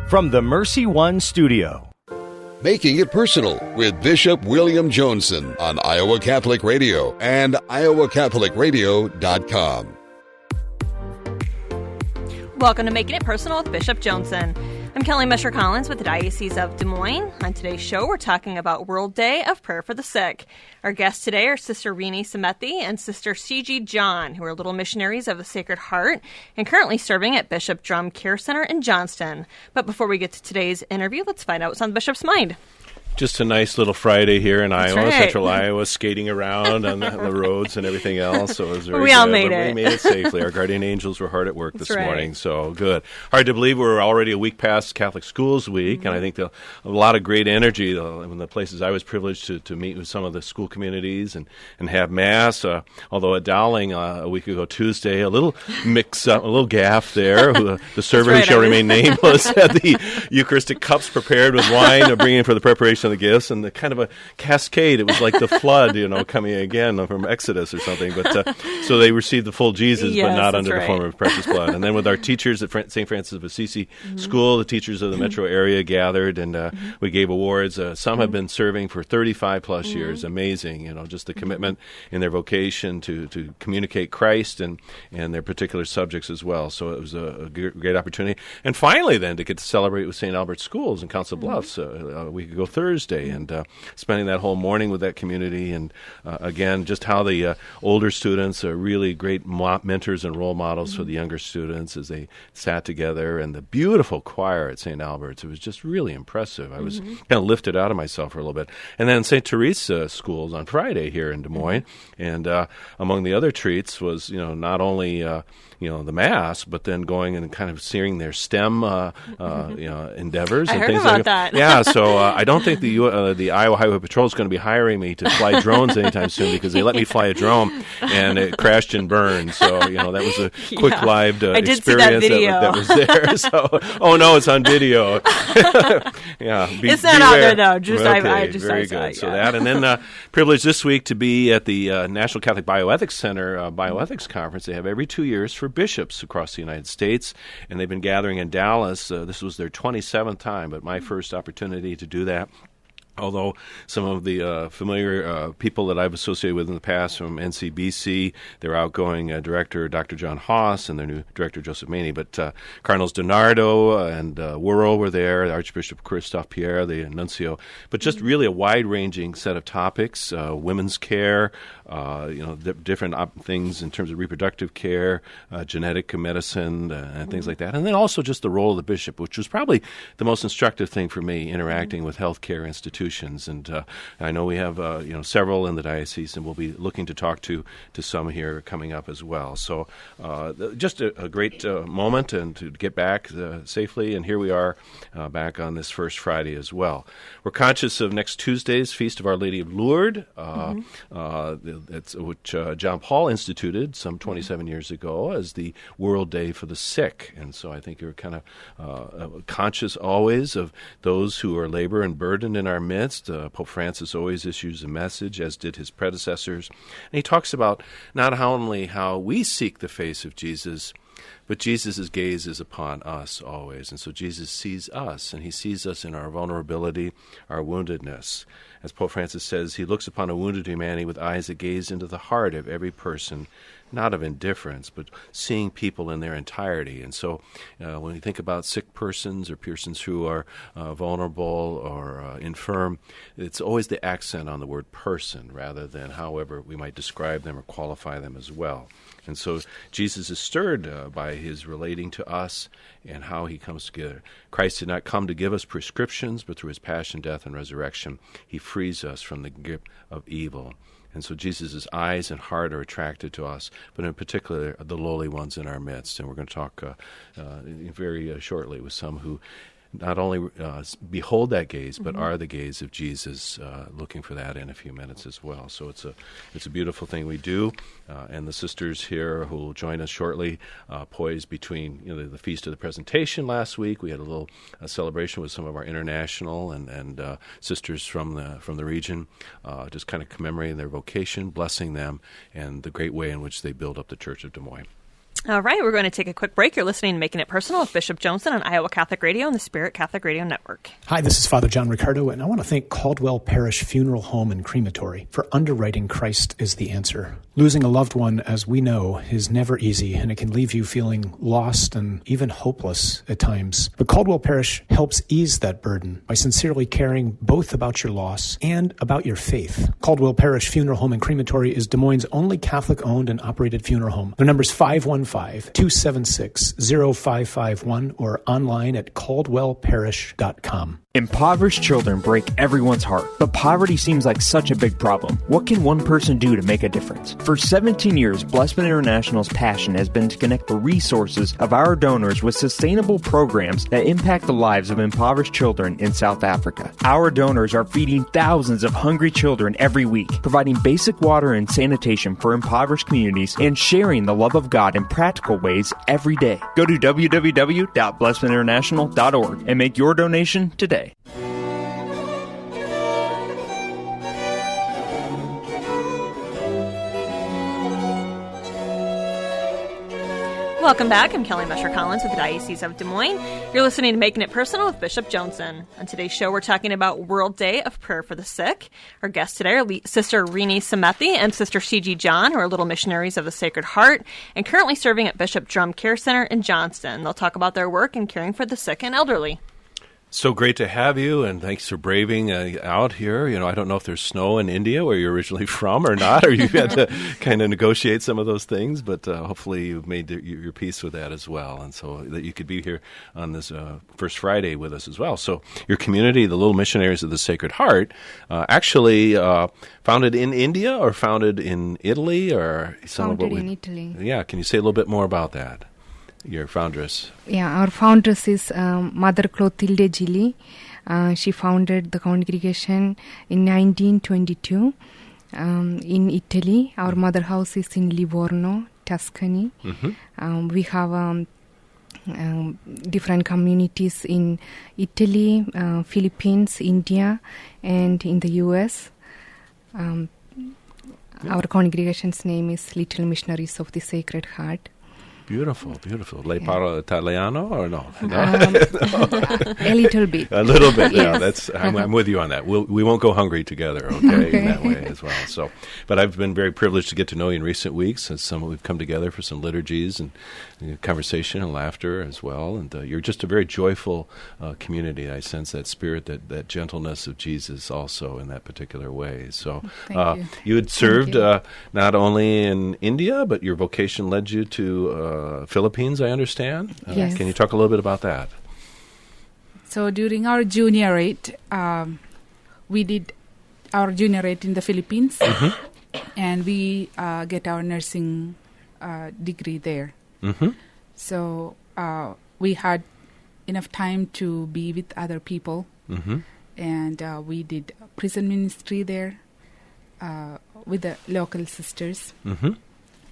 From the Mercy One studio. Making It Personal with Bishop William Joensen on Iowa Catholic Radio and iowacatholicradio.com. Welcome to Making It Personal with Bishop Joensen. I'm Kelly Mesher-Collins with the Diocese of Des Moines. On today's show, we're talking about World Day of Prayer for the Sick. Our guests today are Sister Rini Samethi and Sister C.G. John, who are little missionaries of the Sacred Heart and currently serving at Bishop Drum Care Center in Johnston. But before we get to today's interview, let's find out what's on the Bishop's mind. Just a nice little Friday here in Iowa, right. Central Iowa, skating around on the roads and everything else. So it was very we all good. made But it. We made it safely. Our guardian angels were hard at work this right. morning, so good. Hard to believe we're already a week past Catholic Schools Week, and I think a lot of great energy in the places I was privileged to meet with some of the school communities and have Mass. Although at Dowling a week ago Tuesday, a little mix-up, a little gaffe there. The server, right, who shall remain nameless, had the Eucharistic cups prepared with wine, bringing for the preparation of the gifts, and the kind of a cascade. It was like the flood, coming again from Exodus or something. But so they received the full Jesus, yes, but not under right. the form of precious blood. And then with our teachers at St. Francis of Assisi School, the teachers of the metro area gathered, and we gave awards. Some have been serving for 35 plus years. Amazing, just the commitment in their vocation to communicate Christ and their particular subjects as well. So it was a great opportunity. And finally, then, to get to celebrate with St. Albert Schools in Council Bluffs a week ago Thursday, and spending that whole morning with that community, and again, just how the older students are really great mentors and role models for the younger students as they sat together, and the beautiful choir at St. Albert's. It was just really impressive. I was kind of lifted out of myself for a little bit. And then St. Theresa Schools on Friday here in Des Moines, and among the other treats was, not only the Mass, but then going and kind of seeing their STEM endeavors. I and heard things about like that. Yeah, so I don't think the Iowa Highway Patrol is going to be hiring me to fly drones anytime soon, because they let me fly a drone and it crashed and burned. So that was a quick lived I did experience see that video. that was there. So oh no, it's on video. Yeah, it's not out there though. Just okay, I just very saw good. it, So yeah. that, and then privileged this week to be at the National Catholic Bioethics Center Bioethics Conference. They have every 2 years for bishops across the United States, and they've been gathering in Dallas. This was their 27th time, but my first opportunity to do that. Although some of the familiar people that I've associated with in the past from NCBC, their outgoing director, Dr. John Haas, and their new director, Joseph Maney, but Cardinals Donardo and Wuerl were there, Archbishop Christophe Pierre, the nuncio, but just really a wide-ranging set of topics, women's care, different things in terms of reproductive care, genetic medicine, and things like that. And then also just the role of the bishop, which was probably the most instructive thing for me, interacting with healthcare institutions. And I know we have several in the diocese, and we'll be looking to talk to some here coming up as well. So just a great moment, and to get back safely. And here we are back on this first Friday as well. We're conscious of next Tuesday's Feast of Our Lady of Lourdes, which John Paul instituted some 27 years ago as the World Day for the Sick. And so I think you're kind of conscious always of those who are labor and burdened in our midst. Pope Francis always issues a message, as did his predecessors. And he talks about not only how we seek the face of Jesus, but Jesus' gaze is upon us always. And so Jesus sees us, and he sees us in our vulnerability, our woundedness. As Pope Francis says, he looks upon a wounded humanity with eyes that gaze into the heart of every person, not of indifference, but seeing people in their entirety. And so when you think about sick persons or persons who are vulnerable or infirm, it's always the accent on the word person rather than however we might describe them or qualify them as well. And so Jesus is stirred by his relating to us and how he comes together. Christ did not come to give us prescriptions, but through his passion, death, and resurrection, he frees us from the grip of evil. And so Jesus' eyes and heart are attracted to us, but in particular the lowly ones in our midst. And we're going to talk very shortly with some who not only behold that gaze, but are the gaze of Jesus, looking for that in a few minutes as well. So it's a beautiful thing we do, and the sisters here who will join us shortly, poised between the Feast of the Presentation last week. We had a little celebration with some of our international and sisters from the region, just kind of commemorating their vocation, blessing them, and the great way in which they build up the Church of Des Moines. All right, we're going to take a quick break. You're listening to Making It Personal with Bishop Joensen on Iowa Catholic Radio and the Spirit Catholic Radio Network. Hi, this is Father John Ricardo, and I want to thank Caldwell Parish Funeral Home and Crematory for underwriting Christ is the Answer. Losing a loved one, as we know, is never easy, and it can leave you feeling lost and even hopeless at times. But Caldwell Parish helps ease that burden by sincerely caring both about your loss and about your faith. Caldwell Parish Funeral Home and Crematory is Des Moines' only Catholic-owned and operated funeral home. Their number is 515-276-0551 or online at caldwellparish.com. Impoverished children break everyone's heart, but poverty seems like such a big problem. What can one person do to make a difference? For 17 years, Blessman International's passion has been to connect the resources of our donors with sustainable programs that impact the lives of impoverished children in South Africa. Our donors are feeding thousands of hungry children every week, providing basic water and sanitation for impoverished communities, and sharing the love of God in practical ways every day. Go to www.blessmaninternational.org and make your donation today. Welcome back. I'm Kelly Mesher-Collins with the Diocese of Des Moines. You're listening to Making It Personal with Bishop Joensen. On today's show, we're talking about World Day of Prayer for the Sick. Our guests today are Sister Rini Samethi and Sister C.G. John, who are Little Missionaries of the Sacred Heart and currently serving at Bishop Drum Care Center in Johnston. They'll talk about their work in caring for the sick and elderly. So great to have you, and thanks for braving out here. You know, I don't know if there's snow in India, where you're originally from, or not, or you had to kind of negotiate some of those things, but hopefully you've made your peace with that as well, and so that you could be here on this First Friday with us as well. So your community, the Little Missionaries of the Sacred Heart, actually founded in India or founded in Italy? Or founded in Italy. Yeah, can you say a little bit more about that? Your foundress. Yeah, our foundress is Mother Clotilde Gilli. She founded the congregation in 1922 in Italy. Our mother house is in Livorno, Tuscany. Mm-hmm. We have different communities in Italy, Philippines, India, and in the U.S. Our congregation's name is Little Missionaries of the Sacred Heart. Beautiful, beautiful. Lei parla Italiano or no? A little bit. A little bit. Yes. Yeah, that's. I'm with you on that. We won't go hungry together. Okay, in that way as well. So, but I've been very privileged to get to know you in recent weeks. As we've come together for some liturgies and conversation and laughter as well. And you're just a very joyful community. I sense that spirit, that gentleness of Jesus also in that particular way. So, Thank you. You had served not only in India, but your vocation led you to Philippines, I understand. Yes. Can you talk a little bit about that? So during our juniorate, we did our juniorate in the Philippines, mm-hmm. and we get our nursing degree there. Mm-hmm. So we had enough time to be with other people, mm-hmm. and we did prison ministry there with the local sisters. Mm-hmm.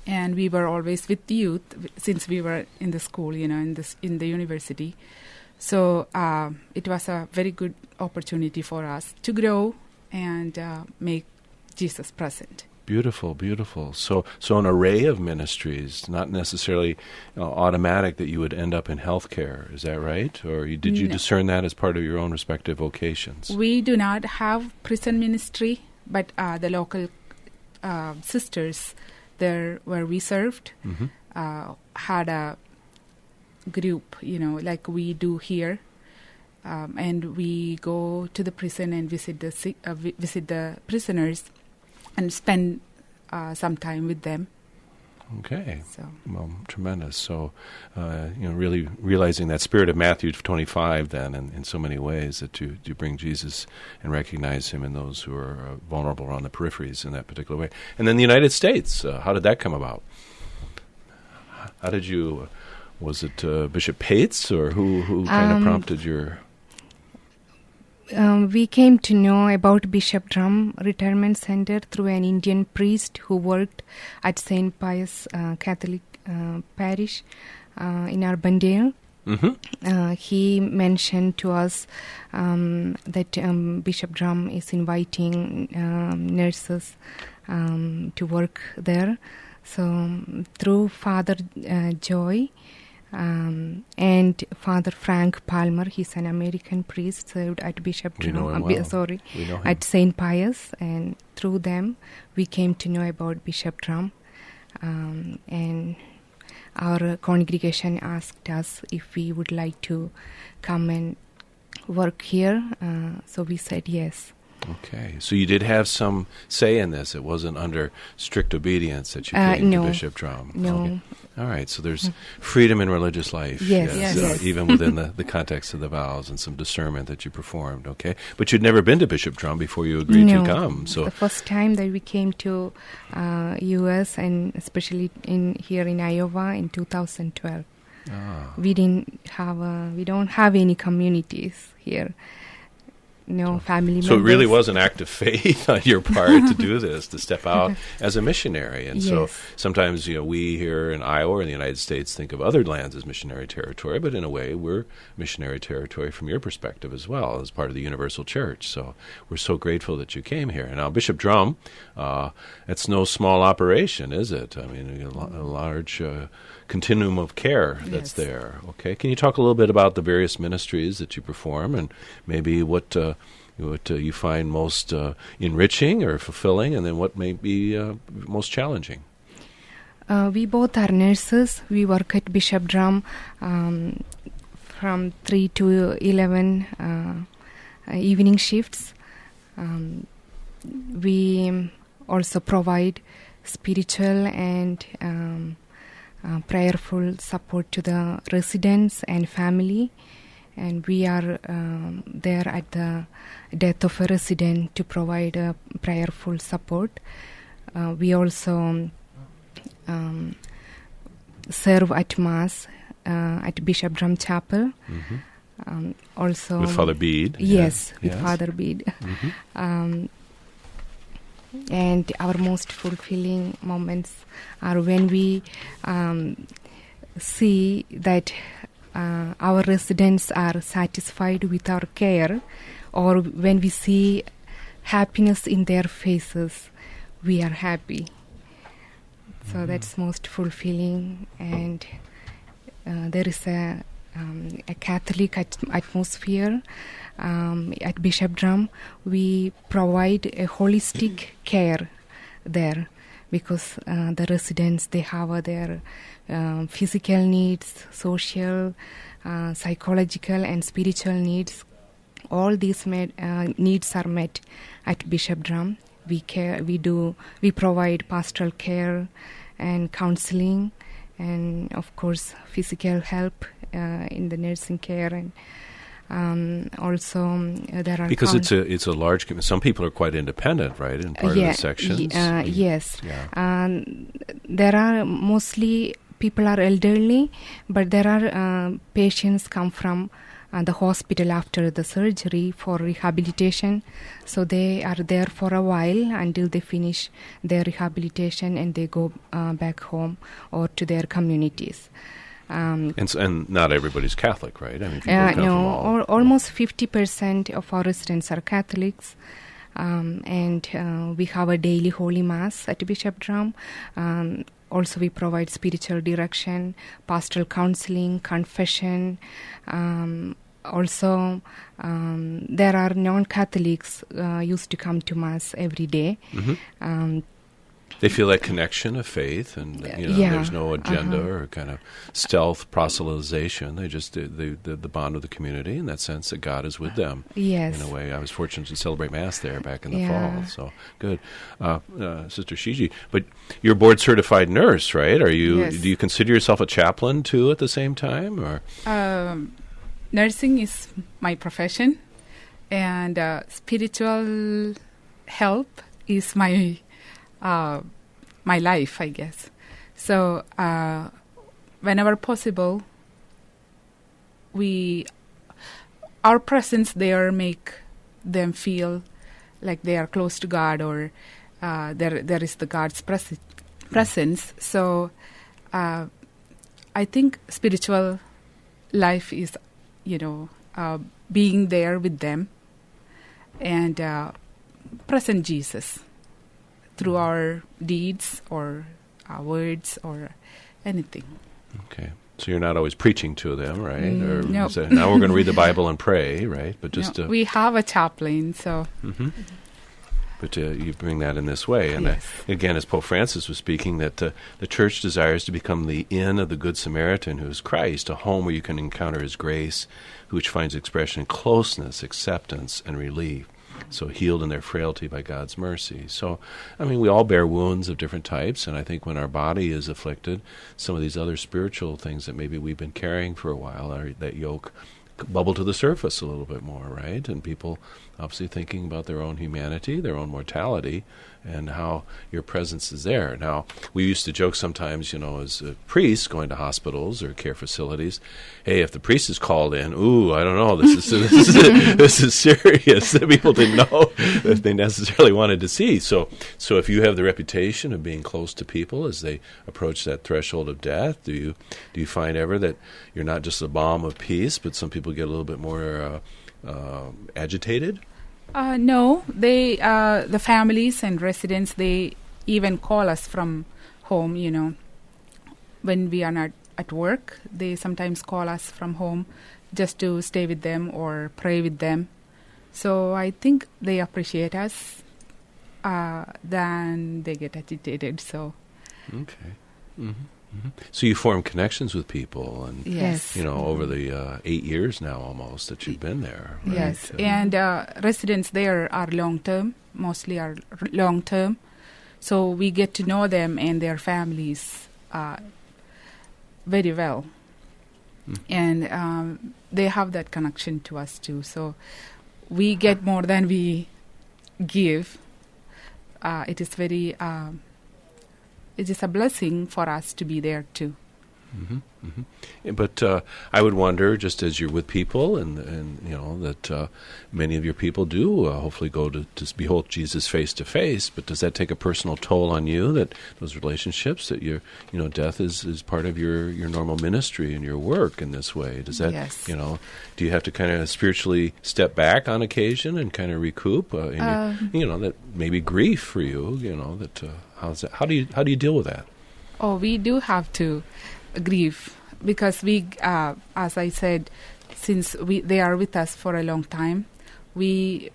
And we were always with the youth since we were in the school, in the university. So it was a very good opportunity for us to grow and make Jesus present. Beautiful, beautiful. So an array of ministries, not necessarily automatic that you would end up in healthcare. Is that right? Or did you discern that as part of your own respective vocations? We do not have prison ministry, but the local sisters there where we served mm-hmm. had a group, like we do here, and we go to the prison and visit the prisoners and spend some time with them. Okay. So. Well, tremendous. So, really realizing that spirit of Matthew 25 then in so many ways that you bring Jesus and recognize him in those who are vulnerable or on the peripheries in that particular way. And then the United States, how did that come about? How did you, was it Bishop Pates or who kind of prompted your... We came to know about Bishop Drum Retirement Center through an Indian priest who worked at St. Pius Catholic Parish in Urbandale. Mm-hmm. He mentioned to us that Bishop Drum is inviting nurses to work there. So through Father Joy and Father Frank Palmer, he's an American priest, served at Bishop We know him Drum, well. We know him. at St. Pius, and through them we came to know about Bishop Drum, and our congregation asked us if we would like to come and work here, so we said yes. Okay, so you did have some say in this. It wasn't under strict obedience that you came no. to Bishop Drum. No. Okay. All right, so there's freedom in religious life. Yes. Yes. Even within the context of the vows and some discernment that you performed, okay? But you'd never been to Bishop Drum before you agreed to come. So the first time that we came to U.S. and especially here in Iowa in 2012. We don't have any communities here. No family members. So it really was an act of faith on your part to do this, to step out as a missionary. And so sometimes, we here in Iowa or in the United States think of other lands as missionary territory, but in a way we're missionary territory from your perspective as well, as part of the universal church. So we're so grateful that you came here. Now, Bishop Drum, it's no small operation, is it? I mean, a large continuum of care that's there. Okay, can you talk a little bit about the various ministries that you perform and maybe what you find most enriching or fulfilling, and then what may be most challenging? We both are nurses. We work at Bishop Drum from 3 to 11 evening shifts. We also provide spiritual and prayerful support to the residents and family. And we are there at the death of a resident to provide prayerful support. We also serve at Mass at Bishop Drum Chapel. Also with Father Bede. Yes, with Father Bede. And our most fulfilling moments are when we see that our residents are satisfied with our care, or when we see happiness in their faces, we are happy. So that's most fulfilling, and there is a Catholic atmosphere at Bishop Drum. We provide a holistic care there, because the residents, they have their physical needs, social, psychological and spiritual needs. All these needs are met at Bishop Drum. We provide pastoral care and counseling, and of course physical help in the nursing care, and also there are because it's a large. Some people are quite independent, right? In part of the sections. Yes. There are mostly people are elderly, but there are patients come from the hospital after the surgery for rehabilitation. So they are there for a while until they finish their rehabilitation, and they go back home or to their communities. And not everybody's Catholic, right? I mean, people come from all. Almost 50% of our residents are Catholics, and we have a daily Holy Mass at Bishop Drum. Also, we provide spiritual direction, pastoral counseling, confession. Also, there are non-Catholics used to come to Mass every day. They feel that connection of faith, and there's no agenda or kind of stealth proselytization. They just the bond of the community in that sense that God is with them. Yes. In a way, I was fortunate to celebrate Mass there back in the fall. So good, Sister Shiji. But you're a board certified nurse, right? Are you? Yes. Do you consider yourself a chaplain too at the same time, or? Nursing is my profession, and spiritual help is my life, I guess. So whenever possible, our presence there make them feel like they are close to God, or there is the God's presence. So I think spiritual life is, being there with them and present Jesus through our deeds or words or anything. Okay. So you're not always preaching to them, right? Or no. say, now we're going to read the Bible and pray, right? But just we have a chaplain, so... Mm-hmm. But you bring that in this way. And yes. Again, as Pope Francis was speaking, that the Church desires to become the inn of the Good Samaritan, who is Christ, a home where you can encounter His grace, which finds expression in closeness, acceptance, and relief. So healed in their frailty by God's mercy. So, I mean, we all bear wounds of different types, and I think when our body is afflicted, some of these other spiritual things that maybe we've been carrying for a while, that yoke, bubble to the surface a little bit more, right? And people obviously thinking about their own humanity, their own mortality, and how your presence is there. Now, we used to joke sometimes, as priests going to hospitals or care facilities, hey, if the priest is called in, I don't know, this is serious. That people didn't know if they necessarily wanted to see. So if you have the reputation of being close to people as they approach that threshold of death, do you find ever that you're not just a balm of peace, but some people get a little bit more agitated? No, they the families and residents, they even call us from home, when we are not at work. They sometimes call us from home just to stay with them or pray with them. So I think they appreciate us, then they get agitated. So okay. Mm-hmm. Mm-hmm. So you form connections with people, and yes, over the 8 years now almost that you've been there. Right? Yes, and residents there are long-term, mostly are long-term. So we get to know them and their families very well. And they have that connection to us too. So we get more than we give. It is very... it is a blessing for us to be there too. Mm-hmm, mm-hmm. But I would wonder, just as you're with people, and that many of your people do hopefully go to behold Jesus face to face. But does that take a personal toll on you? That those relationships, that death is part of your normal ministry and your work in this way. Does that, yes. Do you have to kind of spiritually step back on occasion and kind of recoup? That maybe grief for you. How's that? How do you deal with that? Oh, we do have to grieve because we, as I said, since they are with us for a long time, we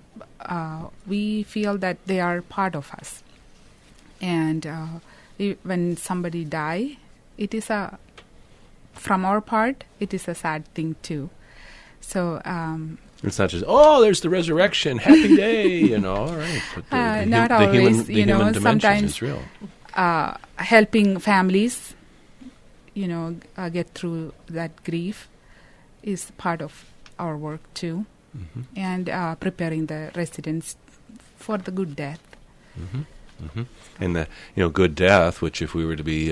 feel that they are part of us. And when somebody die, it is from our part, it is a sad thing too. So. It's not just, there's the resurrection, happy day, all right. But not always, the human dimension sometimes is real. Helping families, get through that grief is part of our work too. Mm-hmm. And preparing the residents for the good death. Mm-hmm. Mm-hmm. And the good death, which if we were to be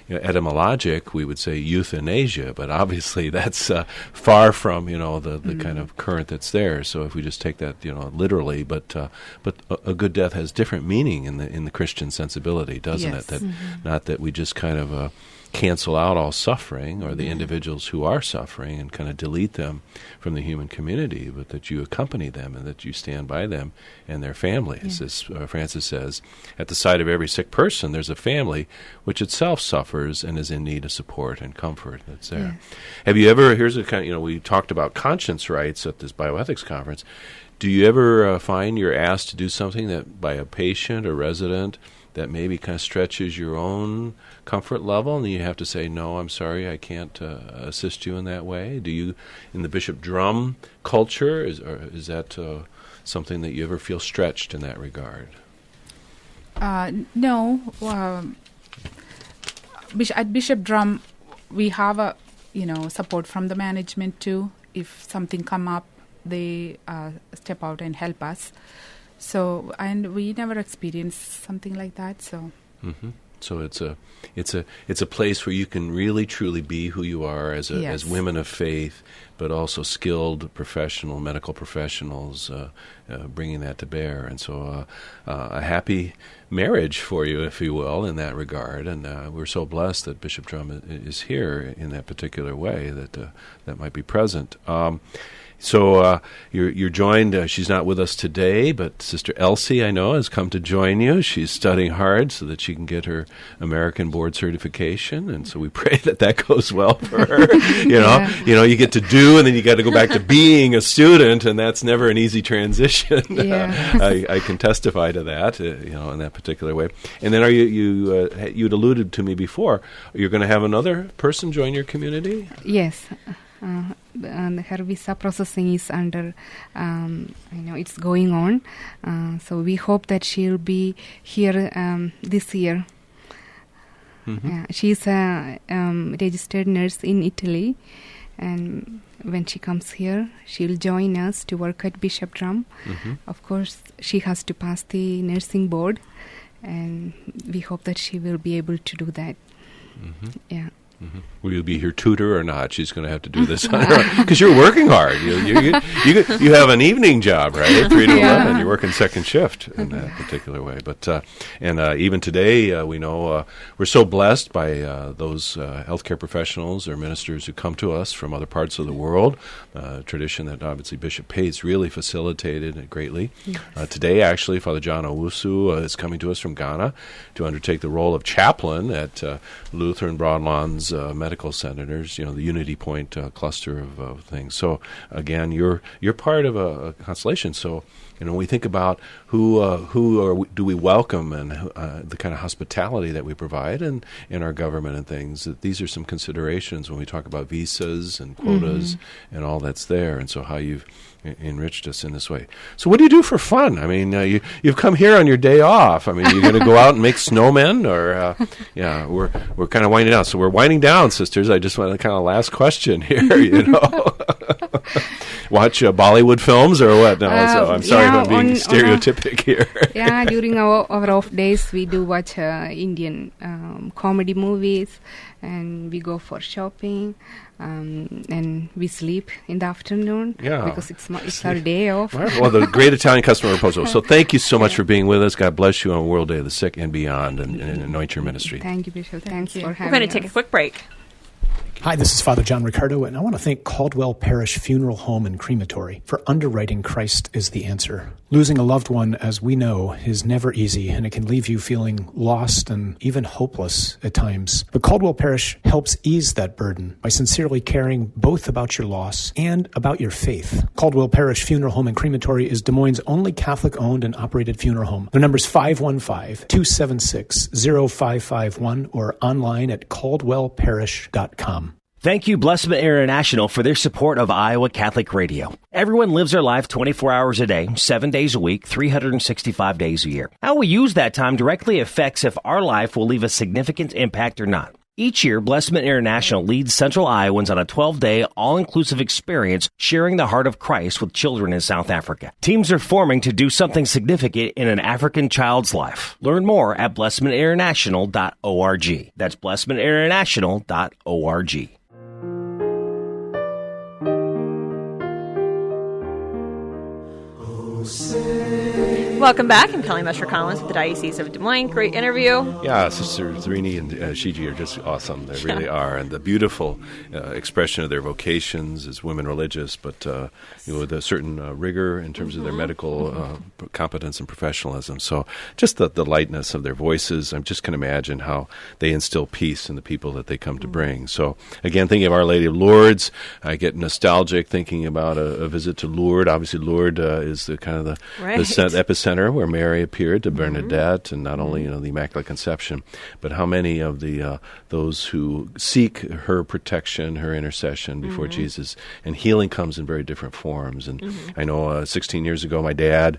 etymologic, we would say euthanasia, but obviously that's far from the kind of current that's there. So if we just take that literally, but a good death has different meaning in the Christian sensibility, doesn't yes. it? That mm-hmm. not that we just kind of cancel out all suffering or the individuals who are suffering and kind of delete them from the human community, but that you accompany them and that you stand by them and their families. Yeah. As Francis says, at the side of every sick person, there's a family which itself suffers and is in need of support and comfort that's there. Yeah. Have you ever, here's a kind of, we talked about conscience rights at this bioethics conference. Do you ever find you're asked to do something that by a patient or resident that maybe kind of stretches your own comfort level, and you have to say, no, I'm sorry, I can't assist you in that way? Do you, in the Bishop Drum culture, is that something that you ever feel stretched in that regard? No. At Bishop Drum, we have support from the management too. If something come up, they step out and help us. So, and we never experienced something like that. So, mm-hmm. So it's a place where you can really truly be who you are as yes. as women of faith, but also skilled medical professionals, bringing that to bear. And so, a happy marriage for you, if you will, in that regard. And we're so blessed that Bishop Drum is here in that particular way that might be present. So you're joined, she's not with us today, but Sister Elsie, I know, has come to join you. She's studying hard so that she can get her American board certification, and so we pray that goes well for her. You get to do, and then you got to go back to being a student, and that's never an easy transition. Yeah. I can testify to that, in that particular way. And then you'd alluded to me before, you're going to have another person join your community? Yes. Her visa processing is under, it's going on. So we hope that she'll be here this year. Mm-hmm. She's a registered nurse in Italy, and when she comes here, she'll join us to work at Bishop Drum. Mm-hmm. Of course, she has to pass the nursing board, and we hope that she will be able to do that. Mm-hmm. Yeah. Mm-hmm. Will you be her tutor or not? She's going to have to do this on her own because you're working hard. You have an evening job, right? 3 to 11. You're working second shift in that particular way. But even today, we know we're so blessed by those healthcare professionals or ministers who come to us from other parts of the world. Tradition that obviously Bishop Pates really facilitated greatly. Yes. Today, actually, Father John Owusu is coming to us from Ghana to undertake the role of chaplain at Lutheran Broadlawns Medical Centers, the Unity Point cluster of things. So again, you're part of a constellation. So when we think about who do we welcome and the kind of hospitality that we provide in our government and things, these are some considerations when we talk about visas and quotas and all that's there. And so how you've enriched us in this way. So what do you do for fun? I mean, you've come here on your day off. I mean, you're going to go out and make snowmen, or we're kind of winding down. So we're winding down, sisters. I just want to kind of last question here. Watch Bollywood films or what? No, so I'm sorry if I'm being stereotypic here. Yeah, during our off days, we do watch Indian comedy movies, and we go for shopping. And we sleep in the afternoon because it's our day off. Well, the great Italian customer proposal. So thank you so much for being with us. God bless you on World Day of the Sick and beyond, and anoint your ministry. Thank you, Bishop. Thanks for having us. We're going to take a quick break. Hi, this is Father John Ricardo, and I want to thank Caldwell Parish Funeral Home and Crematory for underwriting Christ is the Answer. Losing a loved one, as we know, is never easy, and it can leave you feeling lost and even hopeless at times. But Caldwell Parish helps ease that burden by sincerely caring both about your loss and about your faith. Caldwell Parish Funeral Home and Crematory is Des Moines' only Catholic-owned and operated funeral home. Their number is 515-276-0551 or online at caldwellparish.com. Thank you, Blessman International, for their support of Iowa Catholic Radio. Everyone lives their life 24 hours a day, 7 days a week, 365 days a year. How we use that time directly affects if our life will leave a significant impact or not. Each year, Blessman International leads Central Iowans on a 12-day, all-inclusive experience sharing the heart of Christ with children in South Africa. Teams are forming to do something significant in an African child's life. Learn more at blessmaninternational.org. That's blessmaninternational.org. Welcome back. I'm Kelly Mesher Collins with the Diocese of Des Moines. Great interview. Yeah, Sister Zrini and Shiji are just awesome. They really are. And the beautiful expression of their vocations as women religious, but with a certain rigor in terms of their medical competence and professionalism. So just the lightness of their voices, I just can imagine how they instill peace in the people that they come to bring. So again, thinking of Our Lady of Lourdes, I get nostalgic thinking about a visit to Lourdes. Obviously, Lourdes is the kind of the epicenter where Mary appeared to Bernadette, and not only the Immaculate Conception, but how many of the those who seek her protection, her intercession before Jesus, and healing comes in very different forms. And I know 16 years ago, my dad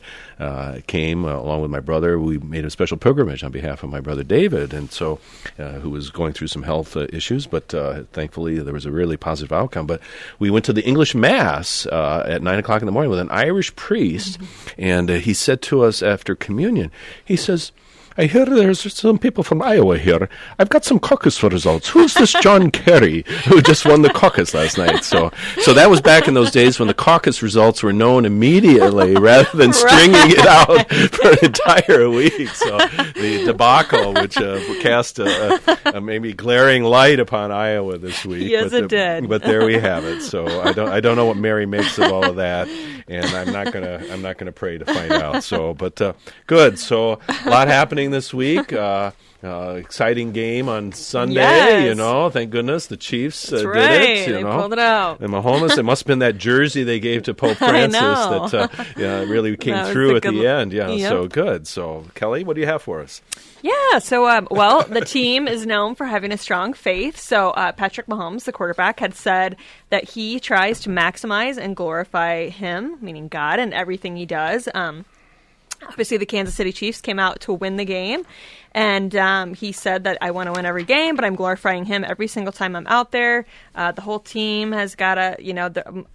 came along with my brother. We made a special pilgrimage on behalf of my brother David, and so who was going through some health issues, but thankfully there was a really positive outcome. But we went to the English Mass at 9 o'clock in the morning with an Irish priest, and he said to us after communion, he says, I hear there's some people from Iowa here. I've got some caucus results. Who's this John Kerry who just won the caucus last night? So that was back in those days when the caucus results were known immediately rather than stringing it out for an entire week. So the debacle, which cast a maybe glaring light upon Iowa this week. Yes, it did. But there we have it. So I don't know what Mary makes of all of that, and I'm not gonna pray to find out. So, but good. So a lot happening this week. Exciting game on Sunday. Yes. Thank goodness the Chiefs That's did right. it. They pulled it out. And Mahomes, it must have been that jersey they gave to Pope Francis that really came through at the end. Yeah, yep. So good. So Kelly, what do you have for us? Yeah, so, the team is known for having a strong faith. So Patrick Mahomes, the quarterback, had said that he tries to maximize and glorify him, meaning God, in everything he does. Obviously, the Kansas City Chiefs came out to win the game, and he said that I want to win every game, but I'm glorifying him every single time I'm out there. The whole team has got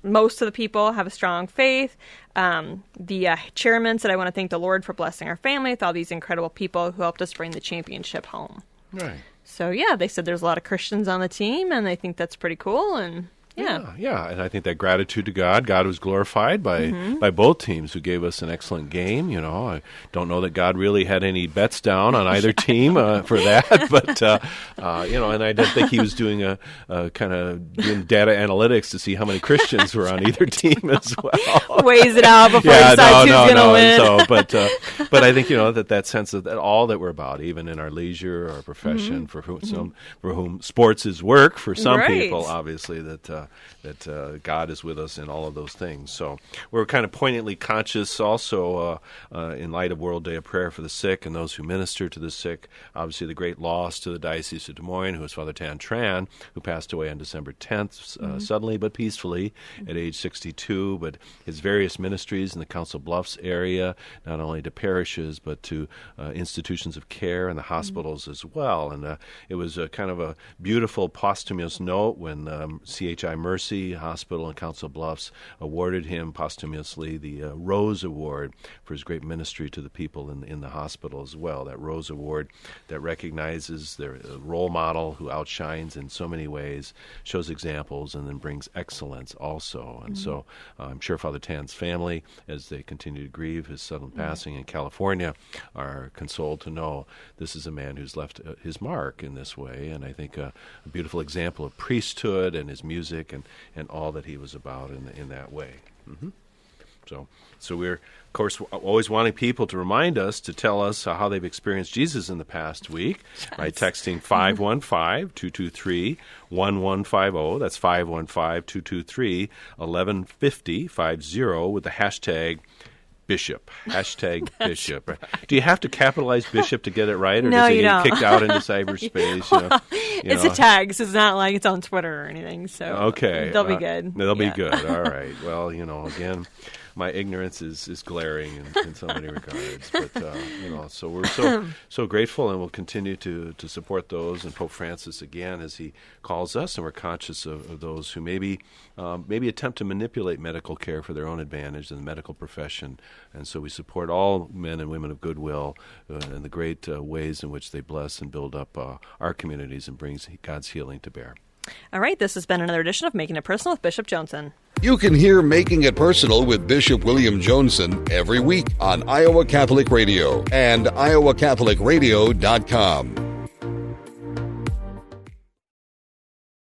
most of the people have a strong faith. The chairman said, I want to thank the Lord for blessing our family with all these incredible people who helped us bring the championship home. Right. So, yeah, they said there's a lot of Christians on the team, and they think that's pretty cool, and... Yeah, and I think that gratitude to God was glorified by both teams who gave us an excellent game. I don't know that God really had any bets down on either team for that, but and I didn't think he was doing a kind of doing data analytics to see how many Christians were on either team as well. Weighs it out before he decides who's going to win. So, but I think that sense of that all that we're about, even in our leisure, our profession, for whom sports is work, for some people, obviously that God is with us in all of those things. So we're kind of poignantly conscious also in light of World Day of Prayer for the Sick and those who minister to the sick. Obviously the great loss to the Diocese of Des Moines, who was Father Tan Tran, who passed away on December 10th, suddenly but peacefully at age 62. But his various ministries in the Council Bluffs area, not only to parishes but to institutions of care and the hospitals as well. And it was a kind of a beautiful posthumous note when CHI Mercy Hospital in Council Bluffs awarded him posthumously the Rose Award for his great ministry to the people in the hospital as well. That Rose Award that recognizes their role model who outshines in so many ways, shows examples, and then brings excellence also. And so I'm sure Father Tan's family, as they continue to grieve his sudden passing in California, are consoled to know this is a man who's left his mark in this way. And I think a beautiful example of priesthood and his music and all that he was about in that way. Mm-hmm. So we're, of course, always wanting people to remind us, to tell us how they've experienced Jesus in the past week by texting 515-223-1150. That's 515-223-1150 with the hashtag Bishop. Hashtag Bishop. Do you have to capitalize Bishop to get it right, or does it get kicked out into cyberspace? It's a tag, so it's not like it's on Twitter or anything. So okay, they'll be good. They'll be good. All right. Well, again, my ignorance is glaring in so many regards. But so we're so grateful, and we'll continue to support those. And Pope Francis again, as he calls us, and we're conscious of those who maybe attempt to manipulate medical care for their own advantage in the medical profession. And so we support all men and women of goodwill and the great ways in which they bless and build up our communities and brings God's healing to bear. All right, this has been another edition of Making It Personal with Bishop Joensen. You can hear Making It Personal with Bishop William Joensen every week on Iowa Catholic Radio and iowacatholicradio.com.